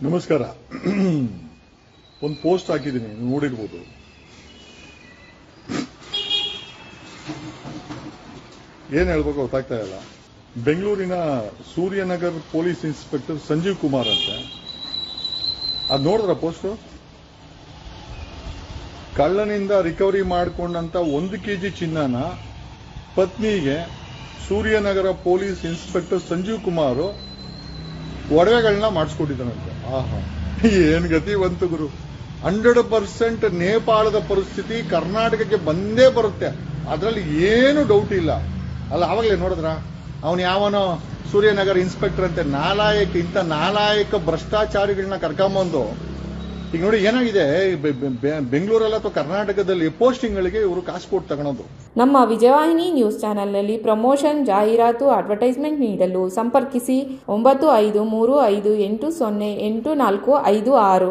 ನಮಸ್ಕಾರ. ಒಂದು ಪೋಸ್ಟ್ ಹಾಕಿದ್ದೀನಿ, ನೋಡಿರ್ಬೋದು. ಏನ್ ಹೇಳ್ಬೇಕು ಗೊತ್ತಾಗ್ತಾ ಇಲ್ಲ. ಬೆಂಗಳೂರಿನ ಸೂರ್ಯನಗರ್ ಪೊಲೀಸ್ ಇನ್ಸ್ಪೆಕ್ಟರ್ ಸಂಜೀವ್ ಕುಮಾರ್ ಅಂತ. ಅದ್ ನೋಡಿದ್ರ ಪೋಸ್ಟ್? ಕಳ್ಳನಿಂದ ರಿಕವರಿ ಮಾಡಿಕೊಂಡಂತ 1 kg ಚಿನ್ನನ ಪತ್ನಿಗೆ ಸೂರ್ಯನಗರ ಪೊಲೀಸ್ ಇನ್ಸ್ಪೆಕ್ಟರ್ ಸಂಜೀವ್ ಕುಮಾರ್ ಒಡವೆಗಳನ್ನ ಮಾಡಿಸ್ಕೊಟ್ಟಿದ್ದಾನಂತೆ. ಆಹಾ, ಏನ್ ಗತಿ ಬಂತು ಗುರು. 100% ನೇಪಾಳದ ಪರಿಸ್ಥಿತಿ ಕರ್ನಾಟಕಕ್ಕೆ ಬಂದೇ ಬರುತ್ತೆ, ಅದರಲ್ಲಿ ಏನು ಡೌಟ್ ಇಲ್ಲ. ಅಲ್ಲ, ಆವಾಗಲೇ ನೋಡಿದ್ರ ಅವನು ಯಾವನೋ ಸೂರ್ಯನಗರ ಇನ್ಸ್ಪೆಕ್ಟರ್ ಅಂತೆ ನಾಲಾಯಕ, ಇಂಥ ನಾಲಾಯಕ ಭ್ರಷ್ಟಾಚಾರಿಗಳನ್ನ ಕರ್ಕೊಂಬಂದು ಈಗ ನೋಡಿ ಏನಾಗಿದೆ, ಬೆಂಗಳೂರಲ್ಲಿ ಅಥವಾ ಕರ್ನಾಟಕದಲ್ಲಿ ಪೋಸ್ಟಿಂಗ್ಗಳಿಗೆ ಇವರು ಕಾಸು ಕೊಟ್ಟು ತಗೊಳೋದು. ನಮ್ಮ ವಿಜಯವಾಹಿನಿ ನ್ಯೂಸ್ ಚಾನೆಲ್ನಲ್ಲಿ ಪ್ರಮೋಷನ್, ಜಾಹೀರಾತು, ಅಡ್ವರ್ಟೈಸ್ಮೆಂಟ್ ನೀಡಲು ಸಂಪರ್ಕಿಸಿ 9535808456.